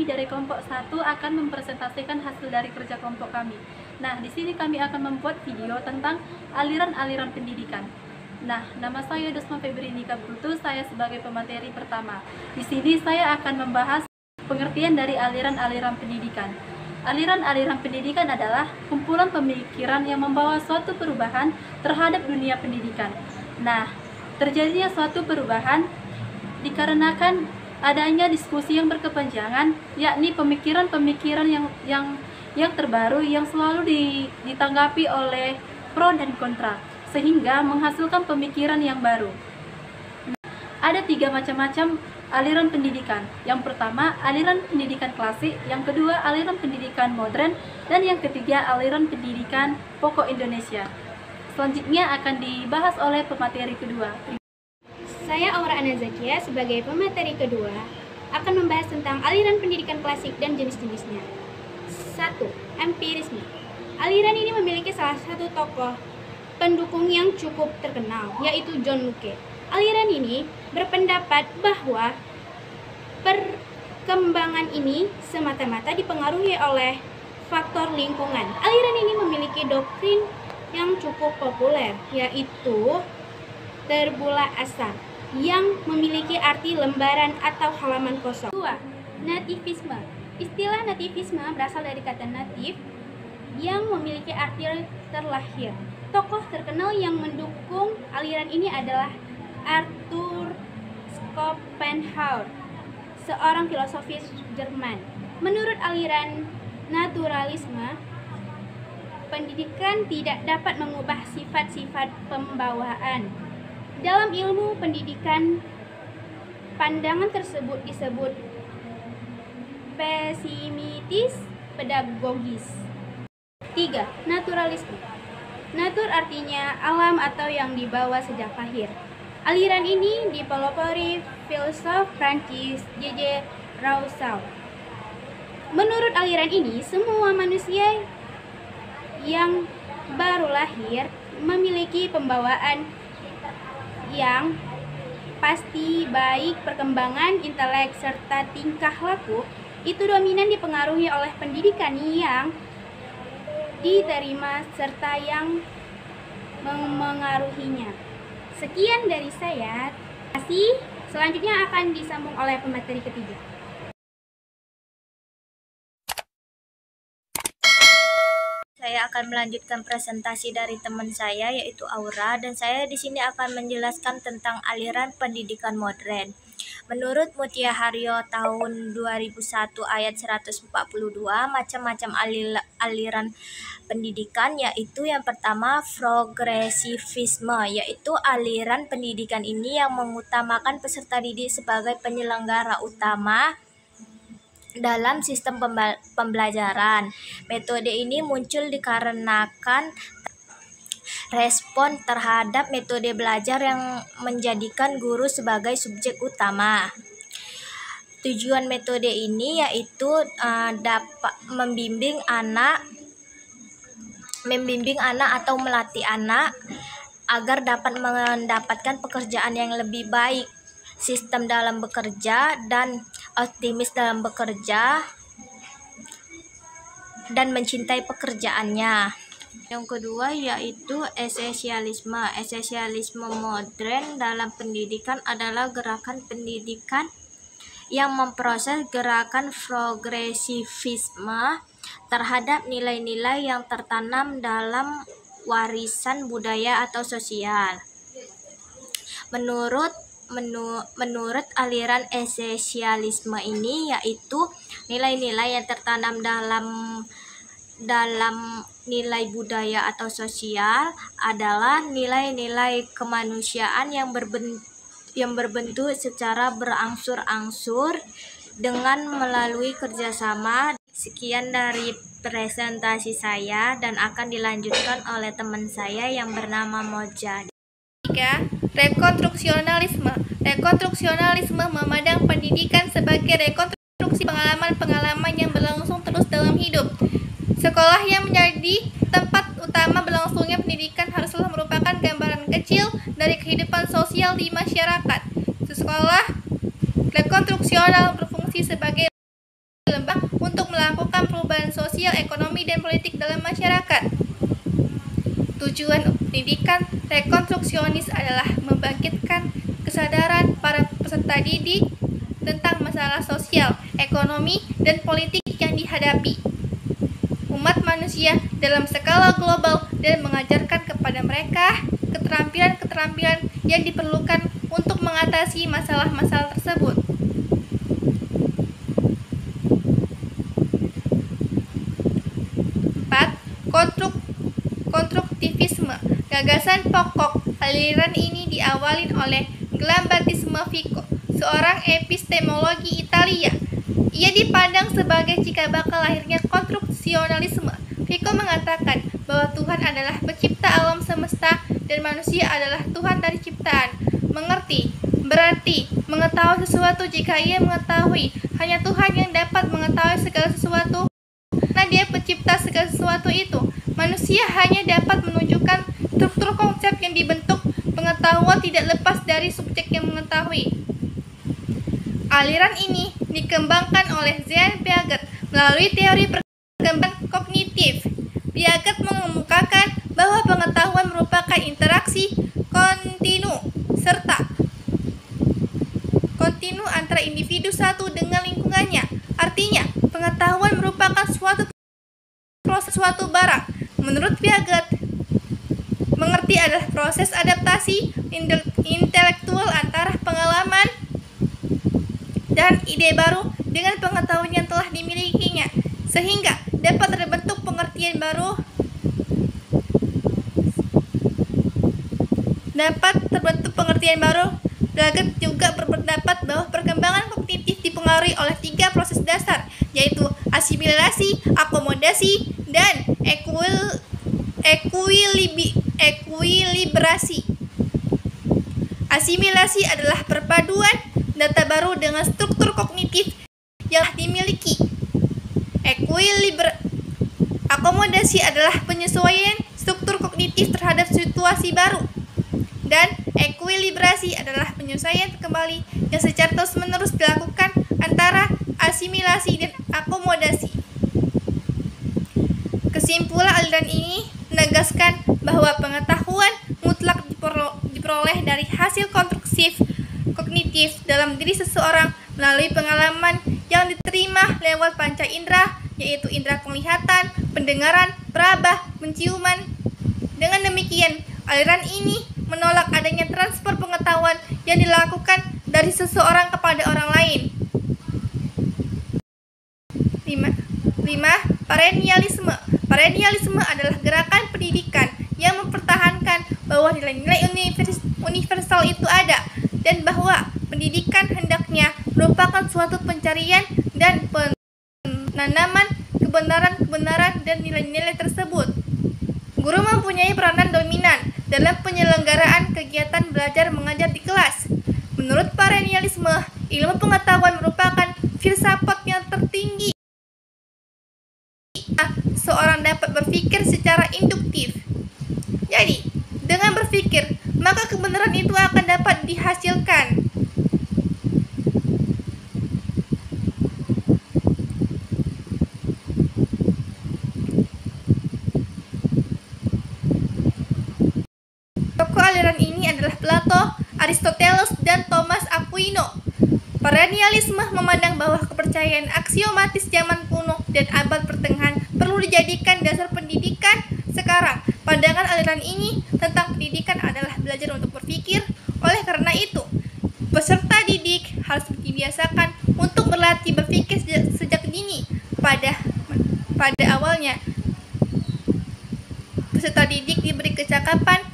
kami dari kelompok 1 akan mempresentasikan hasil dari kerja kelompok kami. Nah, di sini kami akan membuat video tentang aliran-aliran pendidikan. Nah, nama saya Dusma Febrini Kabrutu, saya sebagai pemateri pertama. Di sini saya akan membahas pengertian dari aliran-aliran pendidikan. Aliran-aliran pendidikan adalah kumpulan pemikiran yang membawa suatu perubahan terhadap dunia pendidikan. Nah, terjadinya suatu perubahan dikarenakan adanya diskusi yang berkepanjangan, yakni pemikiran-pemikiran yang terbaru yang selalu ditanggapi oleh pro dan kontra, sehingga menghasilkan pemikiran yang baru. Ada 3 macam-macam aliran pendidikan. Yang pertama, aliran pendidikan klasik, yang kedua, aliran pendidikan modern, dan yang ketiga, aliran pendidikan pokok Indonesia. Selanjutnya akan dibahas oleh pemateri kedua. Saya Aura Ana Zakia sebagai pemateri kedua akan membahas tentang aliran pendidikan klasik dan jenis-jenisnya. 1. Empirisme. Aliran ini memiliki salah satu tokoh pendukung yang cukup terkenal, yaitu John Locke. Aliran ini berpendapat bahwa perkembangan ini semata-mata dipengaruhi oleh faktor lingkungan. Aliran ini memiliki doktrin yang cukup populer, yaitu tabula rasa, yang memiliki arti lembaran atau halaman kosong. 2. Nativisme. Istilah nativisme berasal dari kata natif yang memiliki arti terlahir. Tokoh terkenal yang mendukung aliran ini adalah Arthur Schopenhauer, seorang filosofis Jerman. Menurut aliran naturalisme, pendidikan tidak dapat mengubah sifat-sifat pembawaan. Dalam ilmu pendidikan, pandangan tersebut disebut pesimistis pedagogis. 3. Naturalisme. Natur artinya alam atau yang dibawa sejak lahir. Aliran ini dipelopori filsuf Prancis J.J. Rousseau. Menurut aliran ini, semua manusia yang baru lahir memiliki pembawaan yang pasti, baik perkembangan intelek serta tingkah laku itu dominan dipengaruhi oleh pendidikan yang diterima serta yang memengaruhinya. Sekian dari saya. Terima kasih. Selanjutnya akan disambung oleh pemateri ketiga. Saya akan melanjutkan presentasi dari teman saya yaitu Aura, dan saya di sini akan menjelaskan tentang aliran pendidikan modern. Menurut Mutia Haryo tahun 2001 ayat 142, macam-macam aliran pendidikan, yaitu yang pertama progresivisme, yaitu aliran pendidikan ini yang mengutamakan peserta didik sebagai penyelenggara utama dalam sistem pembelajaran. Metode ini muncul dikarenakan respon terhadap metode belajar yang menjadikan guru sebagai subjek utama. Tujuan metode ini yaitu dapat membimbing anak atau melatih anak agar dapat mendapatkan pekerjaan yang lebih baik, sistem dalam bekerja, dan optimis dalam bekerja, dan mencintai pekerjaannya. Yang kedua yaitu esensialisme. Esensialisme modern dalam pendidikan adalah gerakan pendidikan yang memproses gerakan progresivisme terhadap nilai-nilai yang tertanam dalam warisan budaya atau sosial. Menurut aliran esensialisme ini, yaitu nilai-nilai yang tertanam dalam nilai budaya atau sosial adalah nilai-nilai kemanusiaan yang berbentuk secara berangsur-angsur dengan melalui kerjasama. Sekian dari presentasi saya dan akan dilanjutkan oleh teman saya yang bernama Moja. 3. Rekonstruksionalisme. Rekonstruksionalisme memandang pendidikan sebagai rekonstruksi pengalaman-pengalaman yang berlangsung terus dalam hidup. Sekolah yang menjadi tempat utama berlangsungnya pendidikan haruslah merupakan gambaran kecil dari kehidupan sosial di masyarakat. Sekolah rekonstruksional berfungsi sebagai lembang untuk melakukan perubahan sosial, ekonomi, dan politik dalam masyarakat. Tujuan pendidikan rekonstruksionis adalah membangkitkan kesadaran para peserta didik tentang masalah sosial, ekonomi, dan politik yang dihadapi umat manusia dalam skala global dan mengajarkan kepada mereka keterampilan-keterampilan yang diperlukan untuk mengatasi masalah-masalah tersebut. 4. Konstruktivisme. Gagasan pokok aliran ini diawali oleh Giambattista Vico, seorang epistemologi Italia. Ia dipandang sebagai cikal bakal lahirnya konstruksionalisme. Vico mengatakan bahwa Tuhan adalah pencipta alam semesta dan manusia adalah Tuhan dari ciptaan. Mengerti berarti mengetahui sesuatu. Jika ia mengetahui, hanya Tuhan yang dapat mengetahui segala sesuatu, karena Dia pencipta segala sesuatu itu. Manusia hanya dapat menunjukkan struktur konsep yang dibentuk. Pengetahuan tidak lepas dari subjek yang mengetahui. Aliran ini dikembangkan oleh Jean Piaget melalui teori perkembangan kognitif. Piaget mengemukakan bahwa pengetahuan merupakan interaksi kontinu antara individu satu dengan lingkungannya. Artinya, pengetahuan merupakan suatu proses suatu barang. Menurut Piaget, mengerti adalah proses adaptasi intelektual antara pengalaman dan ide baru dengan pengetahuan yang telah dimilikinya, sehingga dapat terbentuk pengertian baru. Piaget juga berpendapat bahwa perkembangan kognitif dipengaruhi oleh 3 proses dasar, yaitu asimilasi, akomodasi, dan ekuilibrasi. Asimilasi adalah perpaduan data baru dengan struktur kognitif yang dimiliki. Akomodasi adalah penyesuaian struktur kognitif terhadap situasi baru. Dan ekuilibrasi adalah penyesuaian kembali yang secara terus-menerus dilakukan antara asimilasi dan akomodasi. Kesimpulan aliran ini menegaskan bahwa pengetahuan mutlak diperoleh dari hasil kognitif dalam diri seseorang melalui pengalaman yang diterima lewat panca indera, yaitu indera penglihatan, pendengaran, peraba, penciuman. Dengan demikian, aliran ini menolak adanya transfer pengetahuan yang dilakukan dari seseorang kepada orang lain. 5. Perennialisme. Perennialisme adalah gerakan pendidikan yang mempertahankan bahwa nilai-nilai universal itu ada, dan bahwa pendidikan hendaknya merupakan suatu pencarian dan penanaman kebenaran-kebenaran dan nilai-nilai tersebut. Guru mempunyai peranan dominan dalam penyelenggaraan kegiatan belajar mengajar di kelas. Menurut perennialisme, ilmu pengetahuan merupakan filsafat yang tertinggi. Seorang dapat berpikir secara induktif. Jadi, dengan berpikir, maka kebenaran itu akan dapat dihasilkan. Tokoh aliran ini adalah Plato, Aristoteles, dan Thomas Aquino. Perennialisme memandang bahwa kepercayaan aksiomatis zaman kuno dan abad pertengahan perlu dijadikan dasar pendidikan sekarang. Pandangan aliran ini tentang pendidikan adalah belajar untuk berpikir. Oleh karena itu, peserta didik harus dibiasakan untuk berlatih berpikir sejak dini. Pada awalnya, peserta didik diberi kecakapan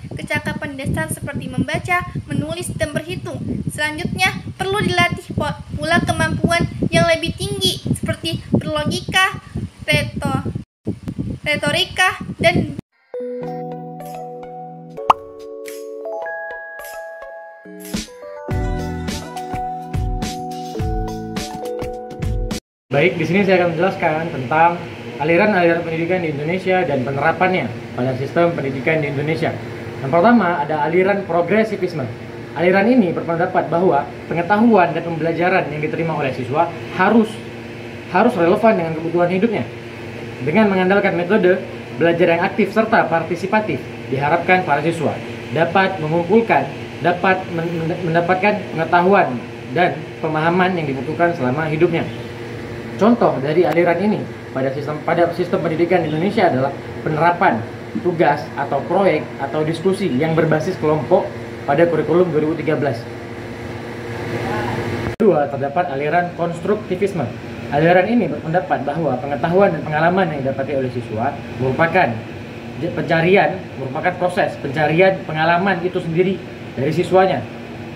dasar seperti membaca, menulis, dan berhitung. Selanjutnya, perlu dilatih pula kemampuan yang lebih tinggi seperti berlogika, retorika, dan Baik, di sini saya akan menjelaskan tentang aliran-aliran pendidikan di Indonesia dan penerapannya pada sistem pendidikan di Indonesia. Yang pertama ada aliran progresivisme. Aliran ini berpendapat bahwa pengetahuan dan pembelajaran yang diterima oleh siswa harus harus relevan dengan kebutuhan hidupnya. Dengan mengandalkan metode belajar yang aktif serta partisipatif, diharapkan para siswa dapat mengumpulkan, dapat mendapatkan pengetahuan dan pemahaman yang dibutuhkan selama hidupnya. Contoh dari aliran ini pada sistem pendidikan Indonesia adalah penerapan tugas atau proyek atau diskusi yang berbasis kelompok pada kurikulum 2013. Kedua, terdapat aliran konstruktivisme. Aliran ini berpendapat bahwa pengetahuan dan pengalaman yang didapati oleh siswa merupakan proses pencarian pengalaman itu sendiri dari siswanya.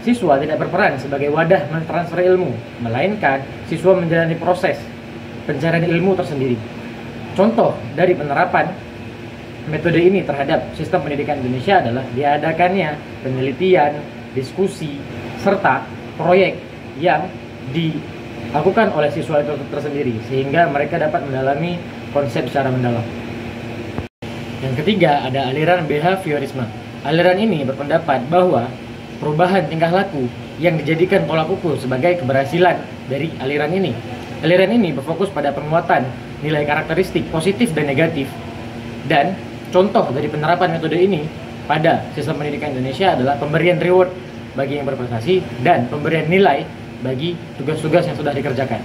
Siswa tidak berperan sebagai wadah mentransfer ilmu, melainkan siswa menjalani proses pencarian ilmu tersendiri. Contoh dari penerapan metode ini terhadap sistem pendidikan Indonesia adalah diadakannya penelitian, diskusi, serta proyek yang dilakukan oleh siswa itu tersendiri sehingga mereka dapat mendalami konsep secara mendalam. Yang ketiga ada aliran behaviorisme. Aliran ini berpendapat bahwa perubahan tingkah laku yang dijadikan tolak ukur sebagai keberhasilan dari aliran ini. Aliran ini berfokus pada penguatan nilai karakteristik positif dan negatif. Dan contoh dari penerapan metode ini pada sistem pendidikan Indonesia adalah pemberian reward bagi yang berprestasi dan pemberian nilai bagi tugas-tugas yang sudah dikerjakan.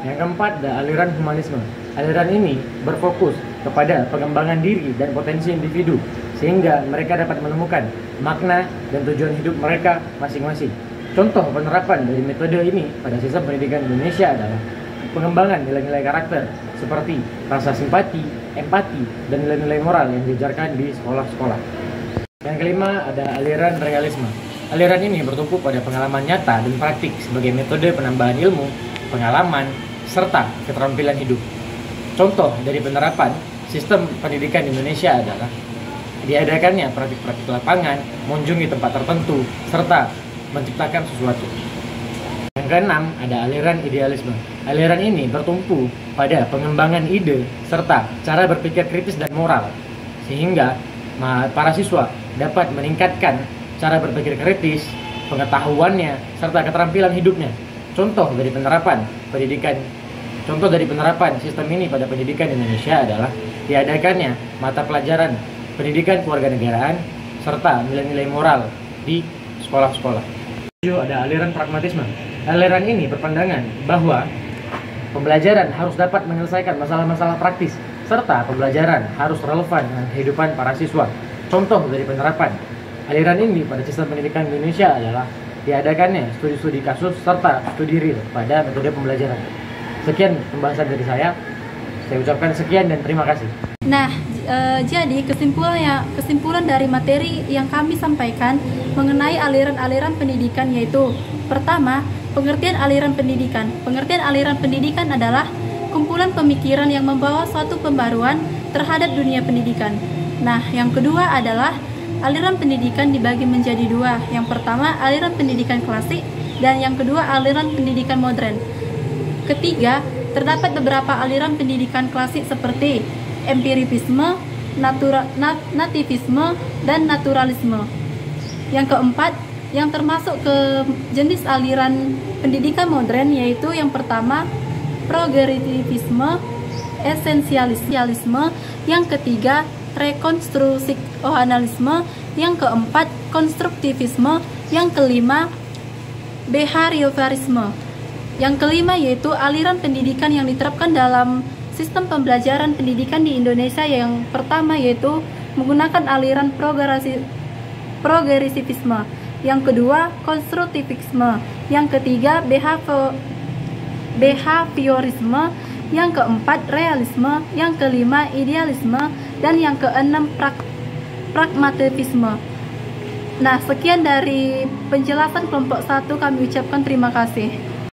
Yang keempat ada aliran humanisme. Aliran ini berfokus kepada pengembangan diri dan potensi individu sehingga mereka dapat menemukan makna dan tujuan hidup mereka masing-masing. Contoh penerapan dari metode ini pada sistem pendidikan Indonesia adalah pengembangan nilai-nilai karakter seperti rasa simpati, empati, dan nilai-nilai moral yang diajarkan di sekolah-sekolah. Yang kelima ada aliran realisme. Aliran ini bertumpu pada pengalaman nyata dan praktik sebagai metode penambahan ilmu, pengalaman, serta keterampilan hidup. Contoh dari penerapan sistem pendidikan Indonesia adalah diadakannya praktik-praktik lapangan, mengunjungi tempat tertentu, serta menciptakan sesuatu. Yang keenam ada aliran idealisme. Aliran ini bertumpu pada pengembangan ide serta cara berpikir kritis dan moral, sehingga para siswa dapat meningkatkan cara berpikir kritis, pengetahuannya, serta keterampilan hidupnya. Contoh dari penerapan sistem ini pada pendidikan Indonesia adalah diadakannya mata pelajaran pendidikan kewarganegaraan serta nilai-nilai moral di sekolah-sekolah. Ada aliran pragmatisme. Aliran ini berpandangan bahwa pembelajaran harus dapat menyelesaikan masalah-masalah praktis serta pembelajaran harus relevan dengan kehidupan para siswa. Contoh dari penerapan aliran ini pada sistem pendidikan Indonesia adalah diadakannya studi-studi kasus serta studi real pada metode pembelajaran. Sekian pembahasan dari saya ucapkan sekian dan terima kasih. Nah, jadi kesimpulan dari materi yang kami sampaikan mengenai aliran-aliran pendidikan yaitu pertama, pengertian aliran pendidikan. Pengertian aliran pendidikan adalah kumpulan pemikiran yang membawa suatu pembaruan terhadap dunia pendidikan. Nah, yang kedua adalah aliran pendidikan dibagi menjadi dua. Yang pertama, aliran pendidikan klasik dan yang kedua, aliran pendidikan modern. Ketiga, terdapat beberapa aliran pendidikan klasik seperti empiricisme, nativisme, dan naturalisme. Yang keempat, yang termasuk ke jenis aliran pendidikan modern yaitu yang pertama, progresivisme, esensialisme, yang ketiga, rekonstruksionisme, yang keempat, konstruktivisme, yang kelima, behaviorisme. Yang kelima yaitu aliran pendidikan yang diterapkan dalam sistem pembelajaran pendidikan di Indonesia. Yang pertama yaitu menggunakan aliran progresivisme, yang kedua konstruktivisme, yang ketiga behaviorisme, yang keempat realisme, yang kelima idealisme, dan yang keenam pragmatisme. Nah, sekian dari penjelasan kelompok 1, kami ucapkan terima kasih.